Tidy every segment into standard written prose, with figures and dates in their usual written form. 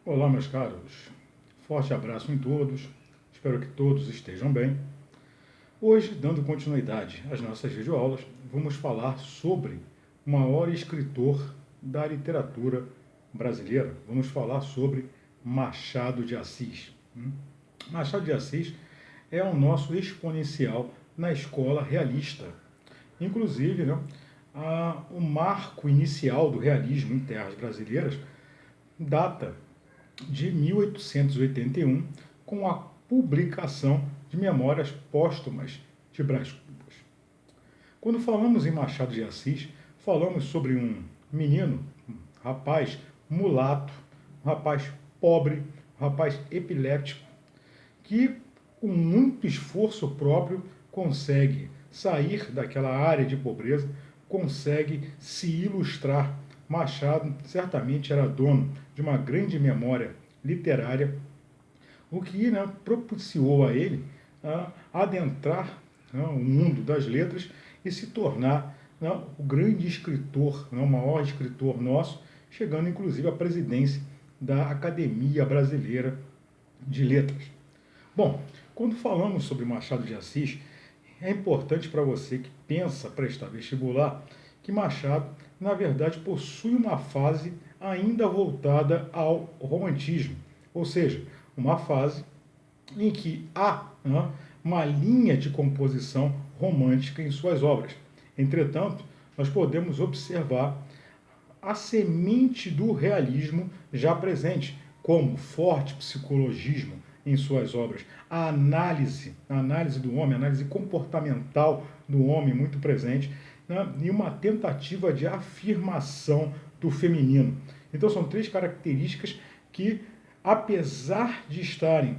Olá, meus caros. Forte abraço em todos. Espero que todos estejam bem. Hoje, dando continuidade às nossas videoaulas, vamos falar sobre o maior escritor da literatura brasileira. Vamos falar sobre Machado de Assis. Machado de Assis é o nosso exponencial na escola realista. Inclusive, o marco inicial do realismo em terras brasileiras data de 1881, com a publicação de Memórias Póstumas de Brás Cubas. Quando falamos em Machado de Assis, falamos sobre um menino, um rapaz mulato, um rapaz pobre, um rapaz epiléptico, que com muito esforço próprio consegue sair daquela área de pobreza, consegue se ilustrar. Machado certamente era dono de uma grande memória literária, o que propiciou a ele adentrar o mundo das letras e se tornar o grande escritor, o maior escritor nosso, chegando inclusive à presidência da Academia Brasileira de Letras. Bom, quando falamos sobre Machado de Assis, é importante para você que pensa prestar vestibular que Machado, na verdade, possui uma fase ainda voltada ao romantismo, ou seja, uma fase em que há uma linha de composição romântica em suas obras. Entretanto, nós podemos observar a semente do realismo já presente, como forte psicologismo em suas obras, a análise do homem, a análise comportamental do homem muito presente, e uma tentativa de afirmação do feminino. Então são três características que, apesar de estarem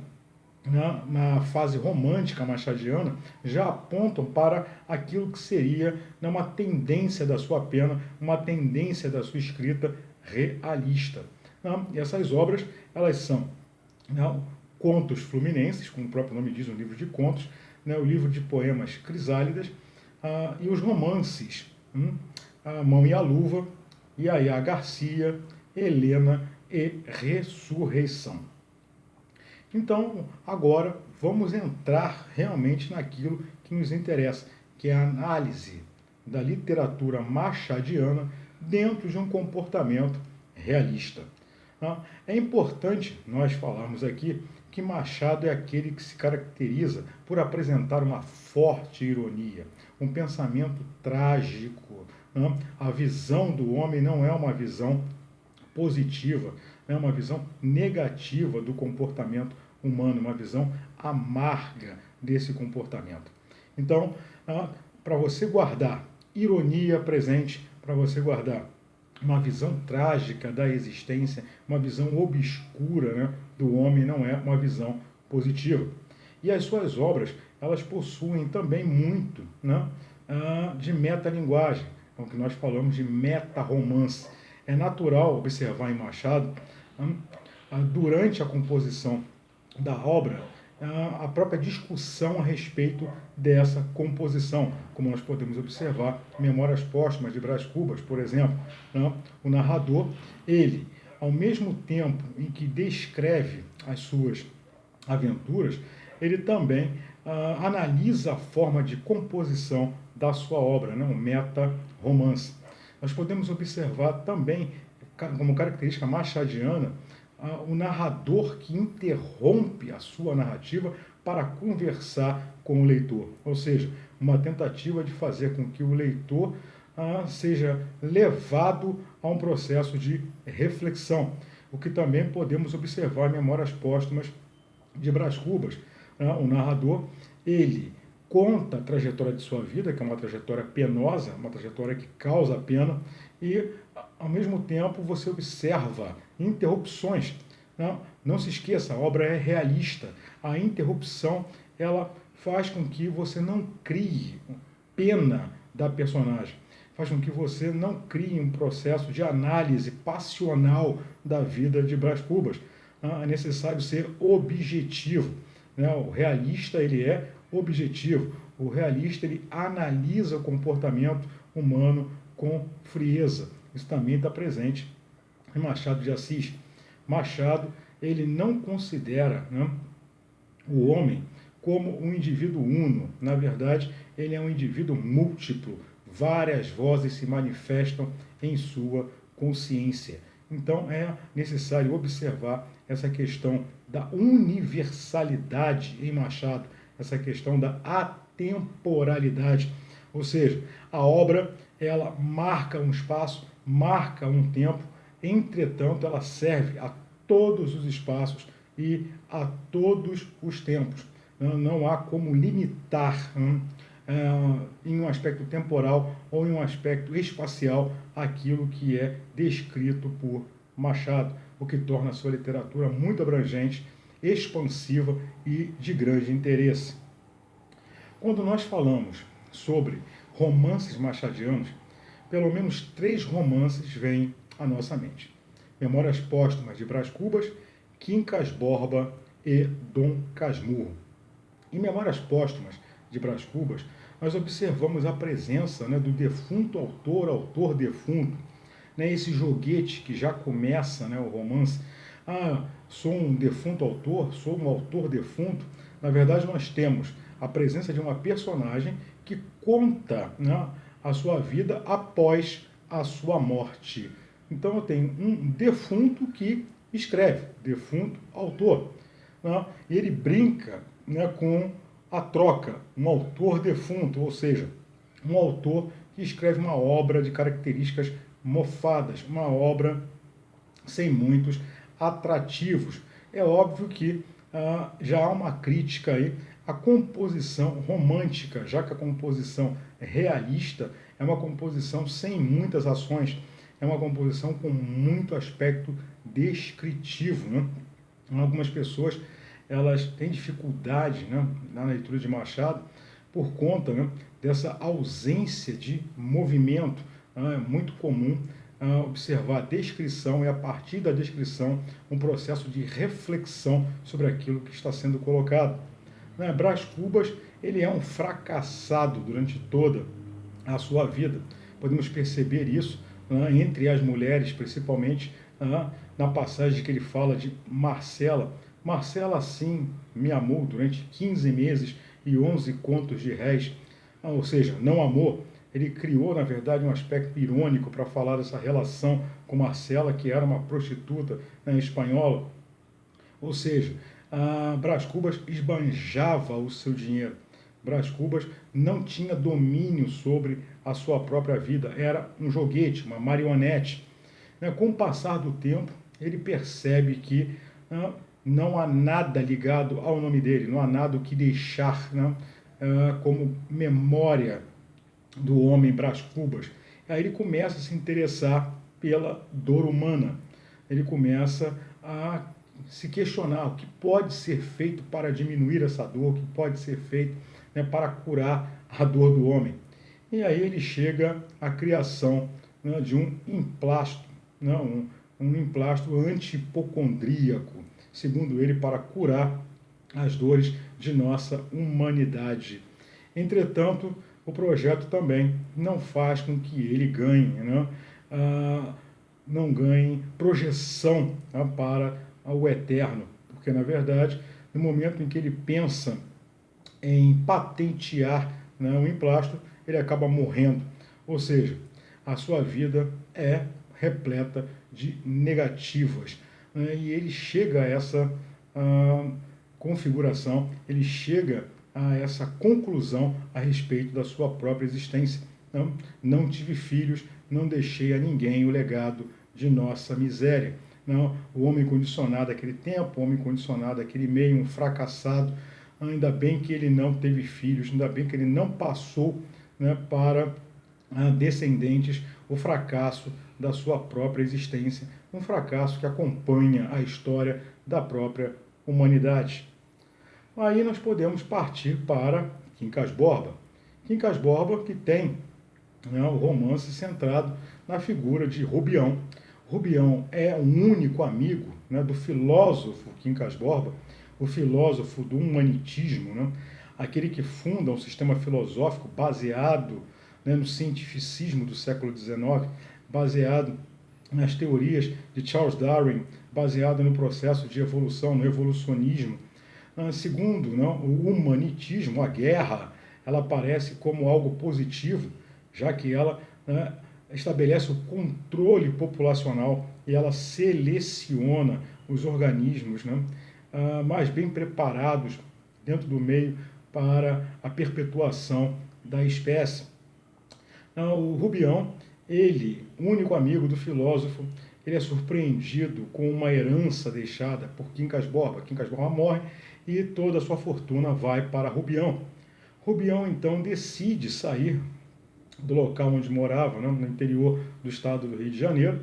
na fase romântica machadiana, já apontam para aquilo que seria uma tendência da sua pena, uma tendência da sua escrita realista. E essas obras, elas são contos fluminenses, como o próprio nome diz, um livro de contos, o livro de poemas Crisálidas, e os romances A Mão e a Luva, Yaya Garcia, Helena e Ressurreição. Então, agora vamos entrar realmente naquilo que nos interessa, que é a análise da literatura machadiana dentro de um comportamento realista. É importante nós falarmos aqui que Machado é aquele que se caracteriza por apresentar uma forte ironia, um pensamento trágico. A visão do homem não é uma visão positiva, é uma visão negativa do comportamento humano, uma visão amarga desse comportamento. Então, para você guardar ironia presente, para você guardar uma visão trágica da existência, uma visão obscura do homem, não é uma visão positiva. E as suas obras, elas possuem também muito de metalinguagem, o que nós falamos de meta-romance. É natural observar em Machado, durante a composição da obra, a própria discussão a respeito dessa composição, como nós podemos observar em Memórias Póstumas de Brás Cubas, por exemplo. O narrador, ele, ao mesmo tempo em que descreve as suas aventuras, ele também analisa a forma de composição da sua obra, um meta-romance. Nós podemos observar também, como característica machadiana, o narrador que interrompe a sua narrativa para conversar com o leitor, ou seja, uma tentativa de fazer com que o leitor seja levado a um processo de reflexão, o que também podemos observar em Memórias Póstumas de Brás Cubas. O narrador, ele conta a trajetória de sua vida, que é uma trajetória penosa, uma trajetória que causa pena, e, ao mesmo tempo, você observa interrupções. Não se esqueça, a obra é realista. A interrupção, ela faz com que você não crie pena da personagem, faz com que você não crie um processo de análise passional da vida de Brás Cubas. É necessário ser objetivo. O realista, ele é objetivo. O realista, ele analisa o comportamento humano com frieza. Isso também está presente em Machado de Assis. Machado, ele não considera, né, o homem como um indivíduo uno. Na verdade, ele é um indivíduo múltiplo. Várias vozes se manifestam em sua consciência. Então, é necessário observar essa questão da universalidade em Machado, essa questão da atemporalidade. Ou seja, a obra, ela marca um espaço, marca um tempo, entretanto, ela serve a todos os espaços e a todos os tempos. Não há como limitar em um aspecto temporal ou em um aspecto espacial aquilo que é descrito por Machado, o que torna a sua literatura muito abrangente, expansiva e de grande interesse. Quando nós falamos sobre romances machadianos, pelo menos 3 romances vêm à nossa mente: Memórias Póstumas de Brás Cubas, Quincas Borba e Dom Casmurro. Em Memórias Póstumas de Brás Cubas, nós observamos a presença, né, do defunto autor defunto, né, esse joguete que já começa, né, o romance. Sou um defunto autor, sou um autor defunto. Na verdade, nós temos a presença de uma personagem que conta, né, a sua vida após a sua morte. Então, eu tenho um defunto que escreve, defunto autor. Né, e ele brinca, né, com a troca, um autor defunto, ou seja, um autor que escreve uma obra de características mofadas, uma obra sem muitos atrativos. É óbvio que já há uma crítica aí à composição romântica, já que a composição realista é uma composição sem muitas ações, é uma composição com muito aspecto descritivo, né? Algumas pessoas, elas têm dificuldade, né, na leitura de Machado por conta, né, dessa ausência de movimento. É muito comum observar a descrição e, a partir da descrição, um processo de reflexão sobre aquilo que está sendo colocado. Brás Cubas, ele é um fracassado durante toda a sua vida. Podemos perceber isso entre as mulheres, principalmente na passagem que ele fala de Marcela. Marcela, sim, me amou durante 15 meses e 11 contos de réis. Ou seja, não amou. Ele criou, na verdade, um aspecto irônico para falar dessa relação com Marcela, que era uma prostituta, né, espanhola. Ou seja, Brás Cubas esbanjava o seu dinheiro. Brás Cubas não tinha domínio sobre a sua própria vida. Era um joguete, uma marionete. Com o passar do tempo, ele percebe que não há nada ligado ao nome dele, não há nada o que deixar, né, como memória do homem Brás Cubas. Aí ele começa a se interessar pela dor humana. Ele começa a se questionar o que pode ser feito para diminuir essa dor, o que pode ser feito, né, para curar a dor do homem. E aí ele chega à criação, né, de um emplasto, né, um emplasto antipocondríaco, segundo ele, para curar as dores de nossa humanidade. Entretanto, o projeto também não faz com que ele ganhe, né, não ganhe projeção, né, para o eterno, porque, na verdade, no momento em que ele pensa em patentear, né, o emplasto, ele acaba morrendo. Ou seja, a sua vida é repleta de negativas. Né, e ele chega a essa configuração, ele chega a essa conclusão a respeito da sua própria existência. Não tive filhos, não deixei a ninguém o legado de nossa miséria. Não, o homem condicionado àquele tempo, o homem condicionado àquele meio, um fracassado. Ainda bem que ele não teve filhos, ainda bem que ele não passou, né, para descendentes o fracasso da sua própria existência, um fracasso que acompanha a história da própria humanidade. Aí nós podemos partir para Quincas Borba. Quincas Borba, que tem, né, o romance centrado na figura de Rubião. Rubião é um único amigo, né, do filósofo Quincas Borba, o filósofo do humanitismo, né, aquele que funda um sistema filosófico baseado, né, no cientificismo do século XIX, baseado nas teorias de Charles Darwin, baseada no processo de evolução, no evolucionismo. Segundo, o humanitismo, a guerra, ela aparece como algo positivo, já que ela estabelece o controle populacional e ela seleciona os organismos mais bem preparados dentro do meio para a perpetuação da espécie. O Rubião, ele, único amigo do filósofo, ele é surpreendido com uma herança deixada por Quincas Borba. Quincas Borba morre e toda a sua fortuna vai para Rubião. Rubião, então, decide sair do local onde morava, no interior do estado do Rio de Janeiro,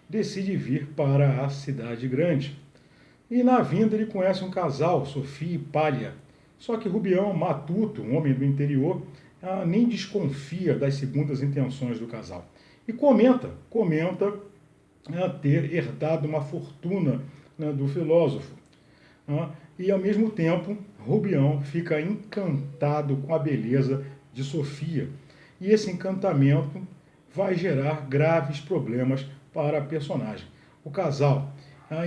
decide vir para a cidade grande. E na vinda ele conhece um casal, Sofia e Pália. Só que Rubião, matuto, um homem do interior, nem desconfia das segundas intenções do casal. E comenta ter herdado uma fortuna do filósofo. E, ao mesmo tempo, Rubião fica encantado com a beleza de Sofia. E esse encantamento vai gerar graves problemas para a personagem. O casal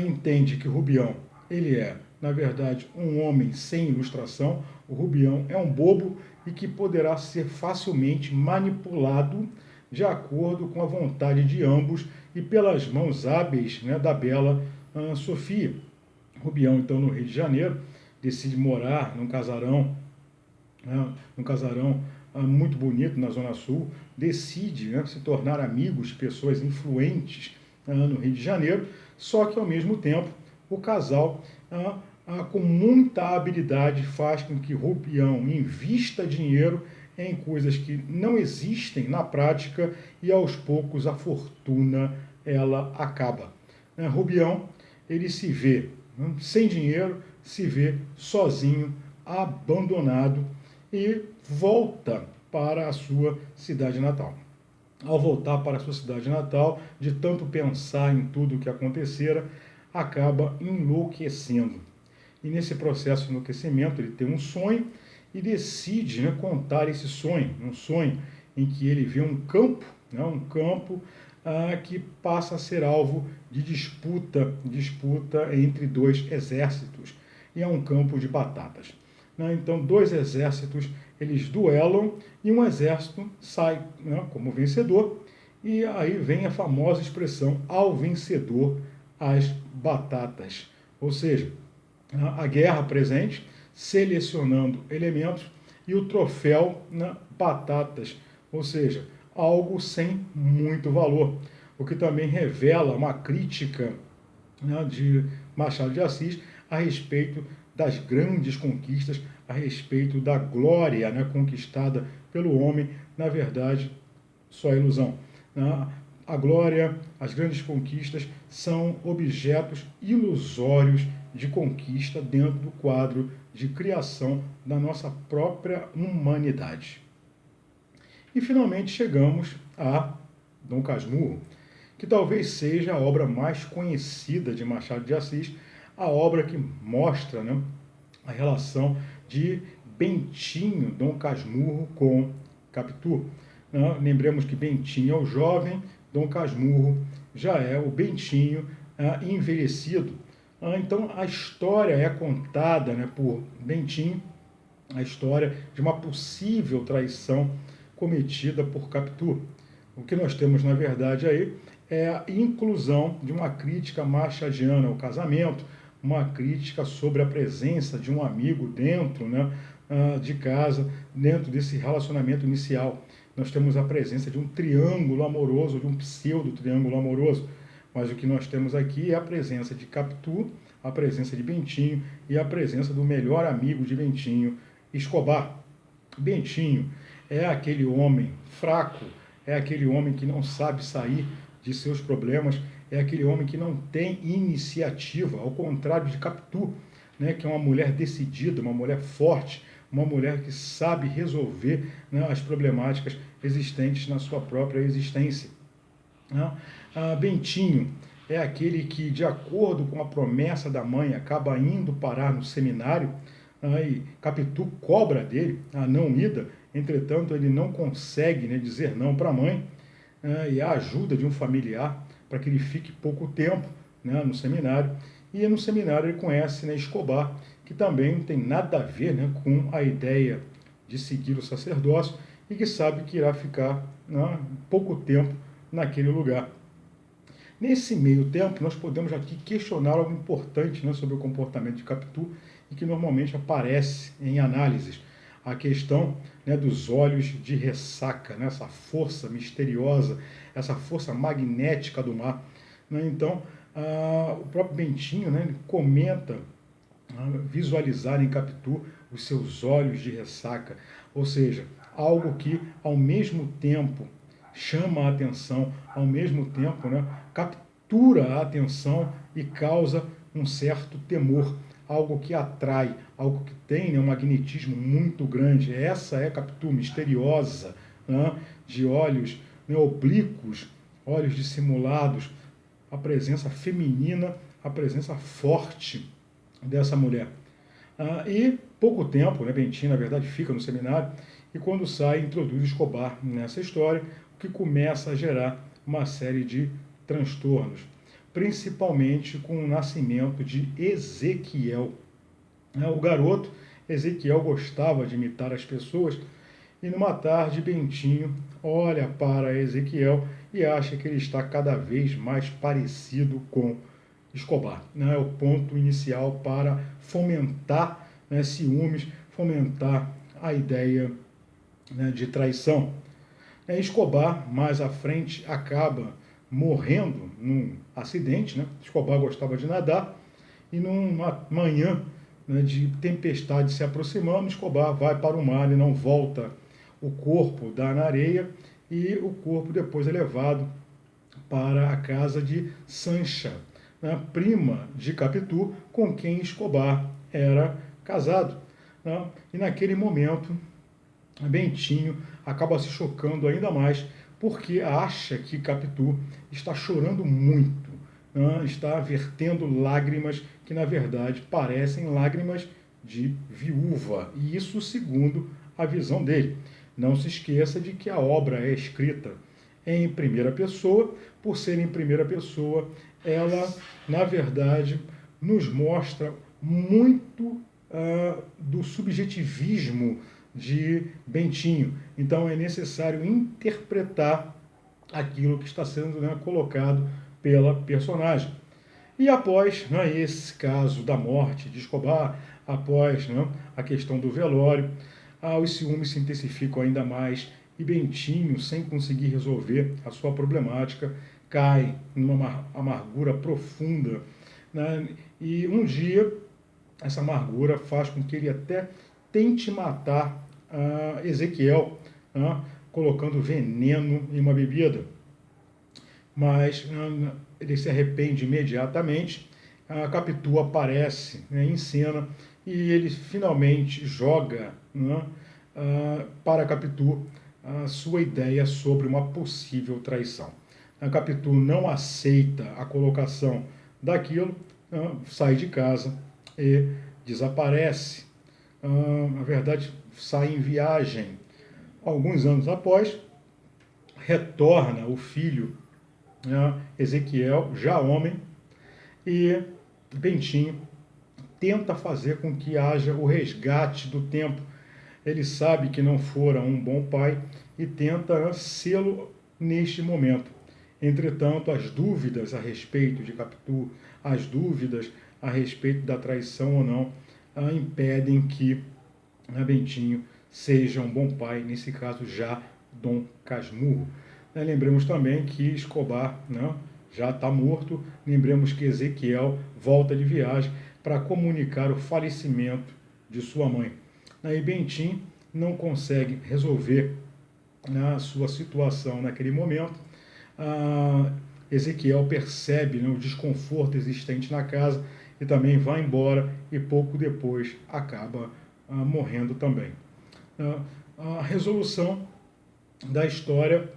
entende que Rubião, ele é, na verdade, um homem sem ilustração. O Rubião é um bobo e que poderá ser facilmente manipulado de acordo com a vontade de ambos e pelas mãos hábeis da bela Sofia. Rubião, então, no Rio de Janeiro, decide morar num casarão muito bonito na Zona Sul, decide se tornar amigos de pessoas influentes no Rio de Janeiro, só que, ao mesmo tempo, o casal, com muita habilidade, faz com que Rubião invista dinheiro em coisas que não existem na prática e, aos poucos, a fortuna ela acaba. Rubião, ele se vê sem dinheiro, se vê sozinho, abandonado e volta para a sua cidade natal. Ao voltar para a sua cidade natal, de tanto pensar em tudo o que acontecera, acaba enlouquecendo. E nesse processo de enlouquecimento, ele tem um sonho e decide contar esse sonho, um sonho em que ele vê um campo que passa a ser alvo de disputa entre dois exércitos. E é um campo de batatas. Então, dois exércitos, eles duelam e um exército sai como vencedor. E aí vem a famosa expressão, ao vencedor as batatas. Ou seja, a guerra presente, selecionando elementos, e o troféu batatas, ou seja, algo sem muito valor. O que também revela uma crítica de Machado de Assis a respeito das grandes conquistas, a respeito da glória conquistada pelo homem, na verdade, só ilusão. A glória, as grandes conquistas são objetos ilusórios de conquista dentro do quadro de criação da nossa própria humanidade. E finalmente chegamos a Dom Casmurro, que talvez seja a obra mais conhecida de Machado de Assis, a obra que mostra a relação de Bentinho, Dom Casmurro, com Capitu. Lembremos que Bentinho é o jovem, Dom Casmurro já é o Bentinho envelhecido. Então, a história é contada por Bentinho, a história de uma possível traição cometida por Capitu. O que nós temos, na verdade, aí é a inclusão de uma crítica machadiana ao casamento, uma crítica sobre a presença de um amigo dentro de casa, dentro desse relacionamento inicial. Nós temos a presença de um triângulo amoroso, de um pseudo-triângulo amoroso. Mas o que nós temos aqui é a presença de Capitu, a presença de Bentinho e a presença do melhor amigo de Bentinho, Escobar. Bentinho é aquele homem fraco, é aquele homem que não sabe sair de seus problemas, é aquele homem que não tem iniciativa, ao contrário de Capitu, que é uma mulher decidida, uma mulher forte, uma mulher que sabe resolver as problemáticas existentes na sua própria existência. Bentinho é aquele que, de acordo com a promessa da mãe, acaba indo parar no seminário, e Capitu cobra dele a não ida, entretanto ele não consegue dizer não para a mãe, e a ajuda de um familiar para que ele fique pouco tempo né, no seminário, e no seminário ele conhece, né, Escobar, que também não tem nada a ver, né, com a ideia de seguir o sacerdócio e que sabe que irá ficar, né, pouco tempo naquele lugar. Nesse meio tempo, nós podemos aqui questionar algo importante, né, sobre o comportamento de Capitu e que normalmente aparece em análises. A questão, né, dos olhos de ressaca, né, essa força misteriosa, essa força magnética do mar. Né? Então, o próprio Bentinho, né, ele comenta visualizar em Capitu os seus olhos de ressaca, ou seja, algo que ao mesmo tempo chama a atenção, ao mesmo tempo, né, captura a atenção e causa um certo temor, algo que atrai, algo que tem, né, um magnetismo muito grande. Essa é Capitu, misteriosa, né, de olhos, né, oblíquos, olhos dissimulados, a presença feminina, a presença forte dessa mulher. E pouco tempo, né, Bentinho, na verdade, fica no seminário e quando sai, introduz Escobar nessa história, o que começa a gerar uma série de transtornos, principalmente com o nascimento de Ezequiel. O garoto Ezequiel gostava de imitar as pessoas e numa tarde Bentinho olha para Ezequiel e acha que ele está cada vez mais parecido com Escobar. É o ponto inicial para fomentar, né, ciúmes, fomentar a ideia, né, de traição. Escobar, mais à frente, acaba morrendo num acidente. Né? Escobar gostava de nadar e numa manhã, né, de tempestade se aproximando, Escobar vai para o mar e não volta. O corpo dá na areia e o corpo depois é levado para a casa de Sancha, né, prima de Capitu, com quem Escobar era casado. Né? E naquele momento, Bentinho acaba se chocando ainda mais porque acha que Capitu está chorando muito, né? Está vertendo lágrimas que na verdade parecem lágrimas de viúva, e isso segundo a visão dele. Não se esqueça de que a obra é escrita em primeira pessoa. Por ser em primeira pessoa, ela na verdade nos mostra muito do subjetivismo de Bentinho. Então é necessário interpretar aquilo que está sendo, né, colocado pela personagem. E após, né, esse caso da morte de Escobar, após, né, a questão do velório, os ciúmes se intensificam ainda mais e Bentinho, sem conseguir resolver a sua problemática, cai numa amargura profunda. Né, e um dia, essa amargura faz com que ele até tente matar Ezequiel, né, colocando veneno em uma bebida. Mas ele se arrepende imediatamente. Capitu aparece, né, em cena e ele finalmente joga, né, para Capitu a sua ideia sobre uma possível traição. A Capitu não aceita a colocação daquilo, sai de casa e desaparece. Na verdade, sai em viagem. Alguns anos após, retorna o filho, né, Ezequiel, já homem, e Bentinho tenta fazer com que haja o resgate do tempo. Ele sabe que não fora um bom pai e tenta sê-lo neste momento. Entretanto, as dúvidas a respeito de Capitu, as dúvidas a respeito da traição ou não, impedem que Bentinho seja um bom pai, nesse caso já Dom Casmurro. Lembremos também que Escobar, né, já está morto. Lembremos que Ezequiel volta de viagem para comunicar o falecimento de sua mãe. E Bentinho não consegue resolver a sua situação naquele momento. Ezequiel percebe, né, o desconforto existente na casa e também vai embora e pouco depois acaba morrendo também. A resolução da história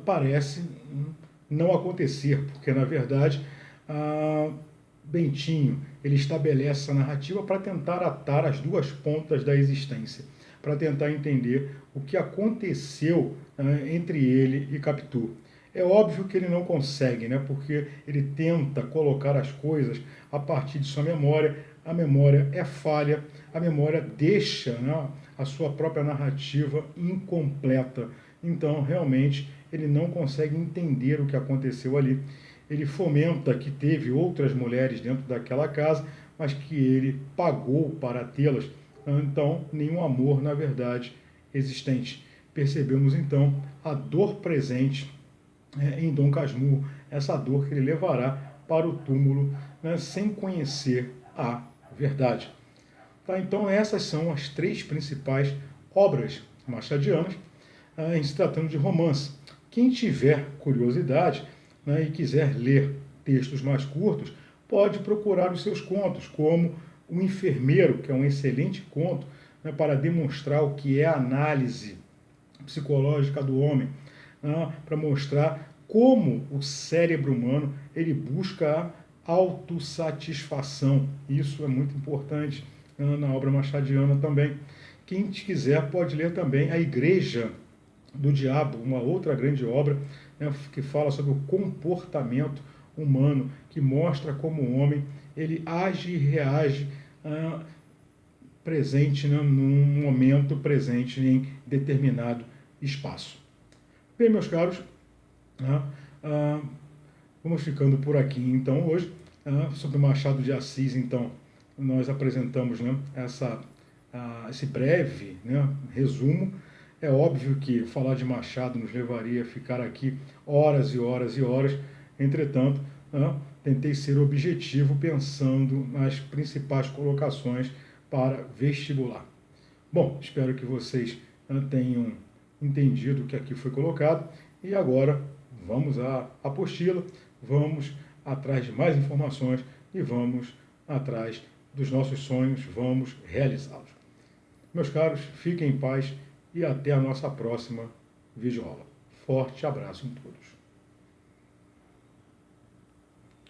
parece não acontecer, porque na verdade Bentinho ele estabelece essa narrativa para tentar atar as duas pontas da existência, para tentar entender o que aconteceu entre ele e Capitu. É óbvio que ele não consegue, né? Porque ele tenta colocar as coisas a partir de sua memória. A memória é falha, a memória deixa, né, a sua própria narrativa incompleta. Então, realmente, ele não consegue entender o que aconteceu ali. Ele fomenta que teve outras mulheres dentro daquela casa, mas que ele pagou para tê-las. Então, nenhum amor, na verdade, existente. Percebemos, então, a dor presente em Dom Casmurro, essa dor que ele levará para o túmulo, né, sem conhecer a verdade. Tá? Então, essas são as três principais obras machadianas em se tratando de romance. Quem tiver curiosidade, né, e quiser ler textos mais curtos, pode procurar os seus contos, como O Enfermeiro, que é um excelente conto, né, para demonstrar o que é a análise psicológica do homem, né, para mostrar como o cérebro humano ele busca a autossatisfação. Isso é muito importante, né, na obra machadiana também. Quem quiser pode ler também A Igreja do Diabo, uma outra grande obra, né, que fala sobre o comportamento humano, que mostra como o homem ele age e reage presente, né, num momento presente em determinado espaço. Bem, meus caros, né, vamos ficando por aqui então hoje. Sobre Machado de Assis, então, nós apresentamos, né, esse breve, né, resumo. É óbvio que falar de Machado nos levaria a ficar aqui horas e horas e horas. Entretanto, tentei ser objetivo pensando nas principais colocações para vestibular. Bom, espero que vocês tenham entendido o que aqui foi colocado. E agora vamos à apostila, vamos atrás de mais informações e vamos atrás dos nossos sonhos, vamos realizá-los. Meus caros, fiquem em paz e até a nossa próxima videoaula. Forte abraço em todos.